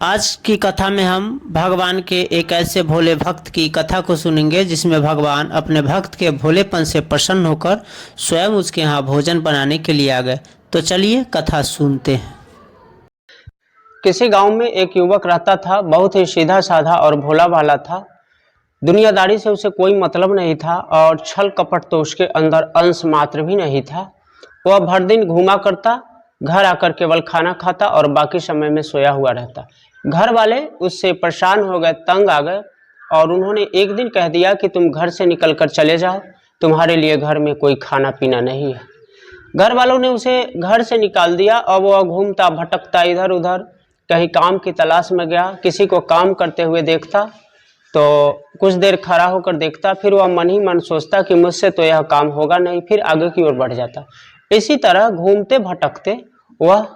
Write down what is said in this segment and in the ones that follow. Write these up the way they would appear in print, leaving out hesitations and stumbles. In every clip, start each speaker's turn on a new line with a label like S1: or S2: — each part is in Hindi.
S1: आज की कथा में हम भगवान के एक ऐसे भोले भक्त की कथा को सुनेंगे जिसमें भगवान अपने भक्त के भोलेपन से प्रसन्न होकर स्वयं उसके यहाँ भोजन बनाने के लिए आ गए। तो चलिए कथा सुनते हैं। किसी गांव में एक युवक रहता था। बहुत ही सीधा साधा और भोला भाला था। दुनियादारी से उसे कोई मतलब नहीं था और छल कपट तो उसके अंदर अंश मात्र भी नहीं था। वह भर दिन घूमा करता, घर आकर केवल खाना खाता और बाकी समय में सोया हुआ रहता। घर वाले उससे परेशान हो गए, तंग आ गए और उन्होंने एक दिन कह दिया कि तुम घर से निकलकर चले जाओ, तुम्हारे लिए घर में कोई खाना पीना नहीं है। घर वालों ने उसे घर से निकाल दिया और वह घूमता भटकता इधर उधर, कहीं काम की तलाश में गया। किसी को काम करते हुए देखता तो कुछ देर खड़ा होकर देखता, फिर वह मन ही मन सोचता कि मुझसे तो यह काम होगा नहीं, फिर आगे की ओर बढ़ जाता। इसी तरह घूमते भटकते वह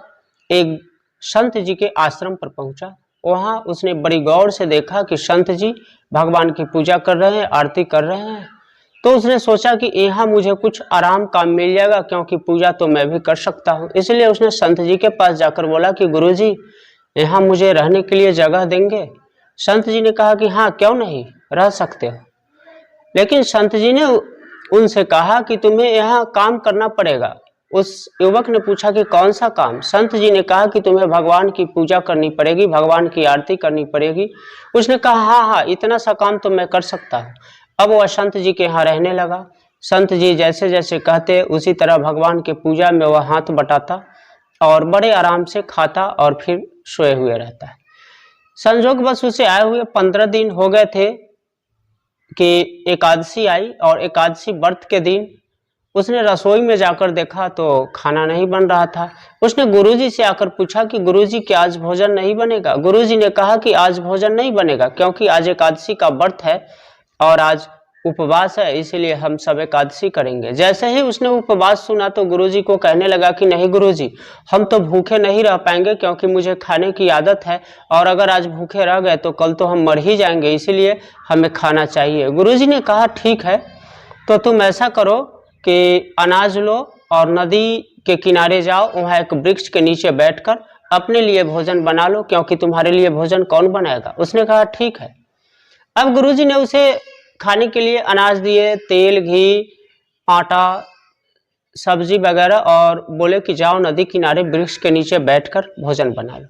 S1: एक संत जी के आश्रम पर पहुंचा। वहां उसने बड़ी गौर से देखा कि संत जी भगवान की पूजा कर रहे हैं, आरती कर रहे हैं। तो उसने सोचा कि यहाँ मुझे कुछ आराम काम मिल जाएगा, क्योंकि पूजा तो मैं भी कर सकता हूँ। इसलिए उसने संत जी के पास जाकर बोला कि गुरुजी, यहाँ मुझे रहने के लिए जगह देंगे? संत जी ने कहा कि हाँ, क्यों नहीं, रह सकते हो। लेकिन संत जी ने उनसे कहा कि तुम्हें यहाँ काम करना पड़ेगा। उस युवक ने पूछा कि कौन सा काम? संत जी ने कहा कि तुम्हें भगवान की पूजा करनी पड़ेगी, भगवान की आरती करनी पड़ेगी। उसने कहा हाँ हाँ, इतना सा काम तो मैं कर सकता हूँ। अब वह संत जी के यहाँ रहने लगा। संत जी जैसे जैसे कहते उसी तरह भगवान के पूजा में वह हाथ बटाता और बड़े आराम से खाता और फिर सोए हुए रहता है। संजोग बस उसे आए हुए 15 दिन हो गए थे कि एकादशी आई, और एकादशी व्रत के दिन उसने रसोई में जाकर देखा तो खाना नहीं बन रहा था। उसने गुरुजी से आकर पूछा कि गुरुजी, क्या आज भोजन नहीं बनेगा? गुरुजी ने कहा कि आज भोजन नहीं बनेगा, क्योंकि आज एकादशी का व्रत है और आज उपवास है, इसीलिए हम सब एकादशी करेंगे। जैसे ही उसने उपवास सुना तो गुरुजी को कहने लगा कि नहीं गुरुजी, हम तो भूखे नहीं रह पाएंगे, क्योंकि मुझे खाने की आदत है और अगर आज भूखे रह गए तो कल तो हम मर ही जाएंगे, इसीलिए हमें खाना चाहिए। गुरुजी ने कहा ठीक है, तो तुम ऐसा करो कि अनाज लो और नदी के किनारे जाओ, वहाँ एक वृक्ष के नीचे बैठकर अपने लिए भोजन बना लो, क्योंकि तुम्हारे लिए भोजन कौन बनाएगा? उसने कहा ठीक है। अब गुरुजी ने उसे खाने के लिए अनाज दिए, तेल, घी, आटा, सब्जी वगैरह, और बोले कि जाओ नदी किनारे वृक्ष के नीचे बैठकर भोजन बना लो।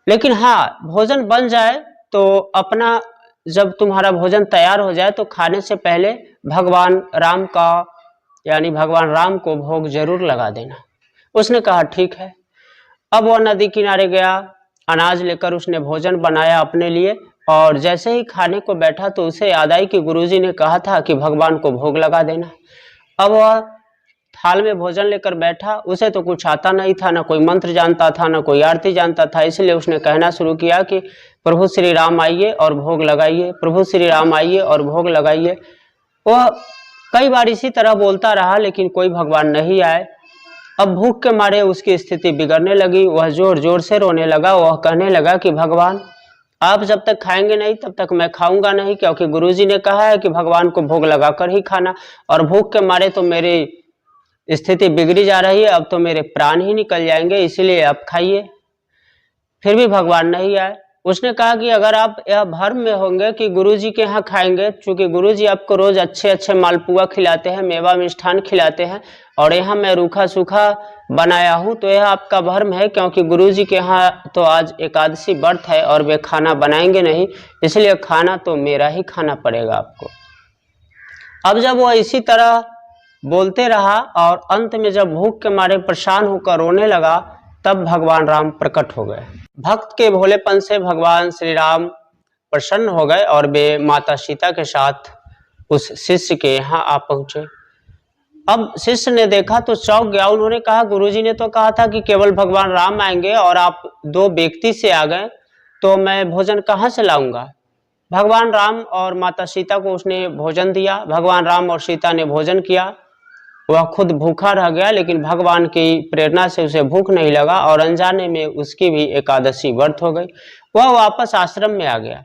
S1: लेकिन हाँ, भोजन बन जाए तो अपना, जब तुम्हारा भोजन तैयार हो जाए तो खाने से पहले भगवान राम का, यानी भगवान राम को भोग जरूर लगा देना। उसने कहा ठीक है। अब वह नदी किनारे गया, अनाज लेकर उसने भोजन बनाया अपने लिए, और जैसे ही खाने को बैठा तो उसे याद आई कि गुरुजी ने कहा था कि भगवान को भोग लगा देना। अब वह थाल में भोजन लेकर बैठा। उसे तो कुछ आता नहीं था, ना कोई मंत्र जानता था, ना कोई आरती जानता था। इसलिए उसने कहना शुरू किया कि प्रभु श्री राम आइए और भोग लगाइए, प्रभु श्री राम आइए और भोग लगाइए। वह कई बार इसी तरह बोलता रहा, लेकिन कोई भगवान नहीं आए। अब भूख के मारे उसकी स्थिति बिगड़ने लगी। वह जोर जोर से रोने लगा। वह कहने लगा कि भगवान, आप जब तक खाएंगे नहीं तब तक मैं खाऊंगा नहीं, क्योंकि गुरुजी ने कहा है कि भगवान को भोग लगाकर ही खाना, और भूख के मारे तो मेरी स्थिति बिगड़ी जा रही है, अब तो मेरे प्राण ही निकल जाएंगे, इसीलिए आप खाइए। फिर भी भगवान नहीं आए। उसने कहा कि अगर आप यह भ्रम में होंगे कि गुरुजी के यहाँ खाएंगे, चूंकि गुरुजी आपको रोज अच्छे अच्छे मालपुआ खिलाते हैं, मेवा मिष्ठान खिलाते हैं, और यहाँ मैं रूखा सूखा बनाया हूँ, तो यह आपका भ्रम है, क्योंकि गुरुजी के यहाँ तो आज एकादशी व्रत है और वे खाना बनाएंगे नहीं, इसलिए खाना तो मेरा ही खाना पड़ेगा आपको। अब जब वह इसी तरह बोलते रहा और अंत में जब भूख के मारे परेशान होकर रोने लगा, तब भगवान राम प्रकट हो गए। भक्त के भोलेपन से भगवान श्री राम प्रसन्न हो गए और वे माता सीता के साथ उस शिष्य के यहाँ आ पहुंचे। अब शिष्य ने देखा तो चौंक गया। उन्होंने कहा गुरुजी ने तो कहा था कि केवल भगवान राम आएंगे और आप दो व्यक्ति से आ गए, तो मैं भोजन कहाँ से लाऊंगा? भगवान राम और माता सीता को उसने भोजन दिया। भगवान राम और सीता ने भोजन किया। वह खुद भूखा रह गया, लेकिन भगवान की प्रेरणा से उसे भूख नहीं लगा और अनजाने में उसकी भी एकादशी व्रत हो गई। वह वापस आश्रम में आ गया,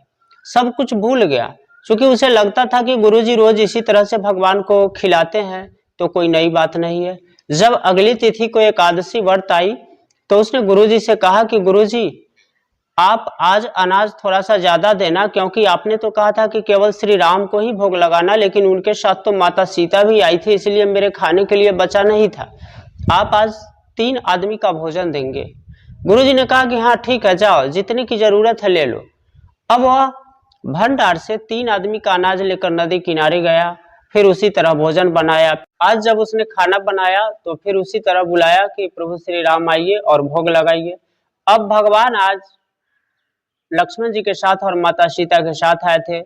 S1: सब कुछ भूल गया, क्योंकि उसे लगता था कि गुरुजी रोज इसी तरह से भगवान को खिलाते हैं तो कोई नई बात नहीं है। जब अगली तिथि को एकादशी व्रत आई तो उसने गुरुजी से कहा कि गुरुजी, आप आज अनाज थोड़ा सा ज्यादा देना, क्योंकि आपने तो कहा था कि केवल श्री राम को ही भोग लगाना, लेकिन उनके साथ तो माता सीता भी आई थी, इसलिए मेरे खाने के लिए बचा नहीं था। आप आज 3 आदमी का भोजन देंगे। गुरुजी ने कहा कि हाँ ठीक है, जाओ जितने की जरूरत है ले लो। अब वह भंडार से 3 आदमी का अनाज लेकर नदी किनारे गया, फिर उसी तरह भोजन बनाया। आज जब उसने खाना बनाया तो फिर उसी तरह बुलाया कि प्रभु श्री राम आइए और भोग लगाइए। अब भगवान आज लक्ष्मण जी के साथ और माता सीता के साथ आए थे।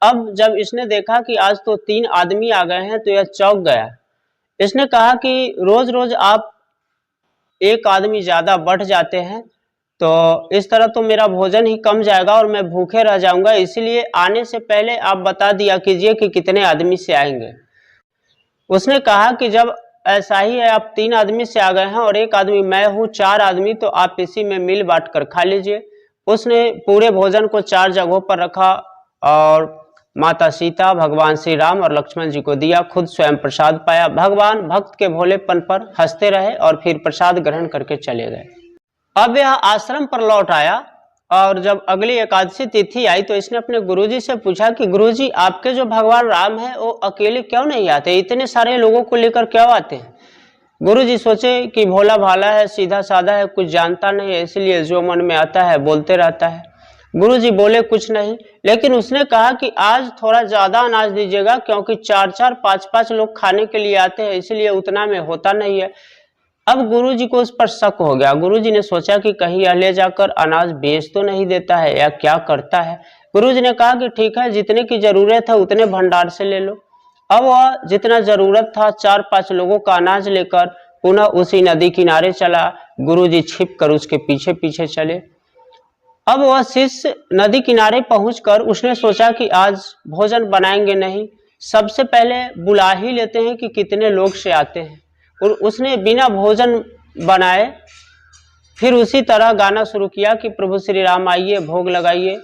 S1: अब जब इसने देखा कि आज तो 3 आदमी आ गए हैं तो यह चौंक गया। इसने कहा कि रोज रोज आप एक आदमी ज्यादा बढ़ जाते हैं, तो इस तरह तो मेरा भोजन ही कम जाएगा और मैं भूखे रह जाऊंगा, इसीलिए आने से पहले आप बता दिया कीजिए कि कितने आदमी से आएंगे। उसने कहा कि जब ऐसा ही है, आप 3 आदमी से आ गए हैं और एक आदमी मैं हूँ, 4 आदमी, तो आप इसी में मिल बांट कर खा लीजिए। उसने पूरे भोजन को 4 जगहों पर रखा और माता सीता, भगवान श्री राम और लक्ष्मण जी को दिया, खुद स्वयं प्रसाद पाया। भगवान भक्त के भोलेपन पर हंसते रहे और फिर प्रसाद ग्रहण करके चले गए। अब यह आश्रम पर लौट आया और जब अगली एकादशी तिथि आई तो इसने अपने गुरुजी से पूछा कि गुरुजी, आपके जो भगवान राम है वो अकेले क्यों नहीं आते, इतने सारे लोगों को लेकर क्यों आते हैं। गुरुजी सोचे कि भोला भाला है, सीधा साधा है, कुछ जानता नहीं है, इसलिए जो मन में आता है बोलते रहता है। गुरुजी बोले कुछ नहीं, लेकिन उसने कहा कि आज थोड़ा ज्यादा अनाज दीजिएगा, क्योंकि 4-4, 5-5 लोग खाने के लिए आते हैं, इसलिए उतना में होता नहीं है। अब गुरुजी को उस पर शक हो गया। गुरुजी ने सोचा कि कहीं यह ले जाकर अनाज बेच तो नहीं देता है या क्या करता है। गुरुजी ने कहा कि ठीक है, जितने की जरूरत है उतने भंडार से ले लो। अब वह जितना जरूरत था 4-5 लोगों का अनाज लेकर पुनः उसी नदी किनारे चला। गुरुजी छिप कर उसके पीछे पीछे चले। अब वह शिष्य नदी किनारे पहुंचकर उसने सोचा कि आज भोजन बनाएंगे नहीं, सबसे पहले बुला ही लेते हैं कि कितने लोग से आते हैं। और उसने बिना भोजन बनाए फिर उसी तरह गाना शुरू किया कि प्रभु श्री राम आइए, भोग लगाइए।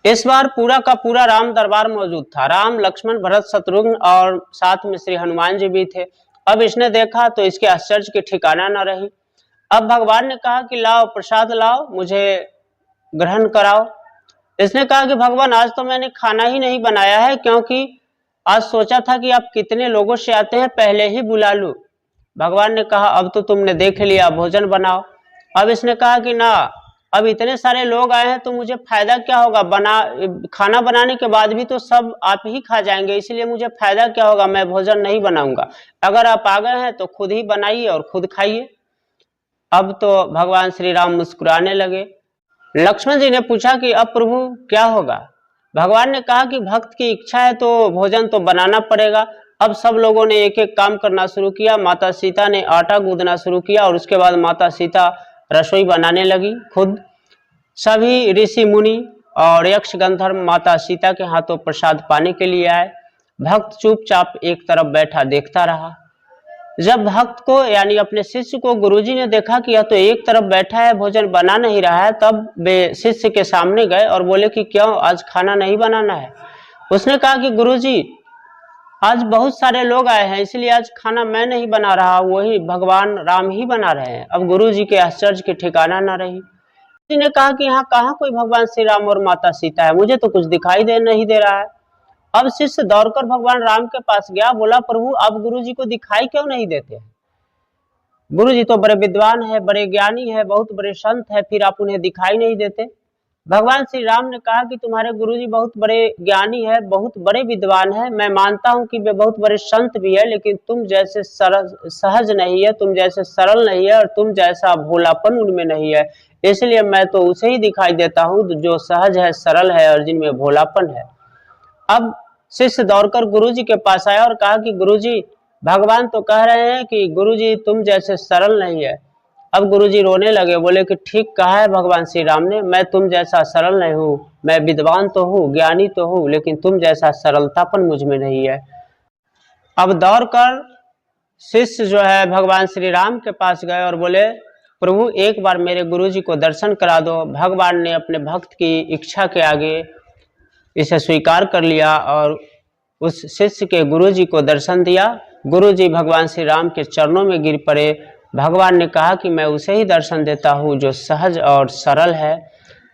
S1: इस बार पूरा का पूरा राम दरबार मौजूद था। राम, लक्ष्मण, भरत, शत्रुघ्न और साथ में श्री हनुमान जी भी थे। अब इसने देखा तो इसके आश्चर्य की ठिकाना न रही। अब भगवान ने कहा कि लाओ प्रसाद लाओ, मुझे ग्रहण कराओ। इसने कहा कि भगवान, आज तो मैंने खाना ही नहीं बनाया है, क्योंकि आज सोचा था कि आप कितने लोगों से आते हैं पहले ही बुला लूं। भगवान ने कहा अब तो तुमने देख लिया, भोजन बनाओ। अब इसने कहा कि ना, अब इतने सारे लोग आए हैं तो मुझे फायदा क्या होगा, खाना बनाने के बाद भी तो सब आप ही खा जाएंगे, इसलिए मुझे फायदा क्या होगा, मैं भोजन नहीं बनाऊंगा। अगर आप आ गए हैं तो खुद ही बनाइए और खुद खाइए। अब तो भगवान श्री राम मुस्कुराने लगे। लक्ष्मण जी ने पूछा कि अब प्रभु क्या होगा। भगवान ने कहा कि भक्त की इच्छा है तो भोजन तो बनाना पड़ेगा। अब सब लोगों ने एक एक काम करना शुरू किया। माता सीता ने आटा गूंदना शुरू किया और उसके बाद माता सीता रसोई बनाने लगी खुद। सभी ऋषि मुनि और यक्ष गंधर्व माता सीता के हाथों प्रसाद पाने के लिए आए। भक्त चुपचाप एक तरफ बैठा देखता रहा। जब भक्त को यानी अपने शिष्य को गुरुजी ने देखा कि यह तो एक तरफ बैठा है, भोजन बना नहीं रहा है, तब वे शिष्य के सामने गए और बोले कि क्यों, आज खाना नहीं बनाना है। उसने कहा कि गुरुजी, आज बहुत सारे लोग आए हैं, इसलिए आज खाना मैं नहीं बना रहा, वही भगवान राम ही बना रहे हैं। अब गुरुजी के आश्चर्य की ठिकाना न रही। किसी ने कहा कि यहाँ कहाँ कोई भगवान श्री राम और माता सीता है, मुझे तो कुछ दिखाई नहीं दे रहा है। अब शिष्य दौड़कर भगवान राम के पास गया, बोला प्रभु आप गुरुजी को दिखाई क्यों नहीं देते। गुरुजी तो बड़े विद्वान है, बड़े ज्ञानी है, बहुत बड़े संत है, फिर आप उन्हें दिखाई नहीं देते। भगवान श्री राम ने कहा कि तुम्हारे गुरुजी बहुत बड़े ज्ञानी है, बहुत बड़े विद्वान है, मैं मानता हूं कि वे बहुत बड़े संत भी है, लेकिन तुम जैसे सहज नहीं है, तुम जैसे सरल नहीं है और तुम जैसा भोलापन उनमें नहीं है, इसलिए मैं तो उसे ही दिखाई देता हूं जो सहज है, सरल है और जिनमें भोलापन है। अब शिष्य दौड़कर गुरुजी के पास आया और कहा कि गुरुजी, भगवान तो कह रहे हैं कि गुरुजी तुम जैसे सरल नहीं है। अब गुरुजी रोने लगे, बोले कि ठीक कहा है भगवान श्री राम ने, मैं तुम जैसा सरल नहीं हूँ, मैं विद्वान तो हूँ, ज्ञानी तो हूँ, लेकिन तुम जैसा सरलतापन मुझ में नहीं है। अब दौड़कर शिष्य जो है भगवान श्री राम के पास गए और बोले प्रभु एक बार मेरे गुरुजी को दर्शन करा दो। भगवान ने अपने भक्त की इच्छा के आगे इसे स्वीकार कर लिया और उस शिष्य के गुरुजी को दर्शन दिया। गुरुजी भगवान श्री राम के चरणों में गिर पड़े। भगवान ने कहा कि मैं उसे ही दर्शन देता हूँ जो सहज और सरल है।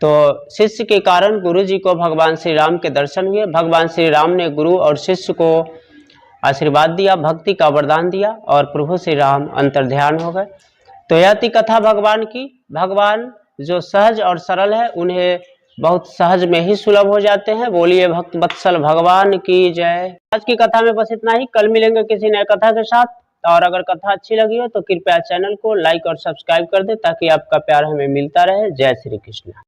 S1: तो शिष्य के कारण गुरु जी को भगवान श्री राम के दर्शन हुए। भगवान श्री राम ने गुरु और शिष्य को आशीर्वाद दिया, भक्ति का वरदान दिया और प्रभु श्री राम अंतर्ध्यान हो गए। तो यह थी कथा भगवान की। भगवान जो सहज और सरल है उन्हें बहुत सहज में ही सुलभ हो जाते हैं। बोलिए भक्त वत्सल भगवान की जय। आज की कथा में बस इतना ही। कल मिलेंगे किसी नए कथा के साथ। और अगर कथा अच्छी लगी हो तो कृपया चैनल को लाइक और सब्सक्राइब कर दें ताकि आपका प्यार हमें मिलता रहे। जय श्री कृष्ण।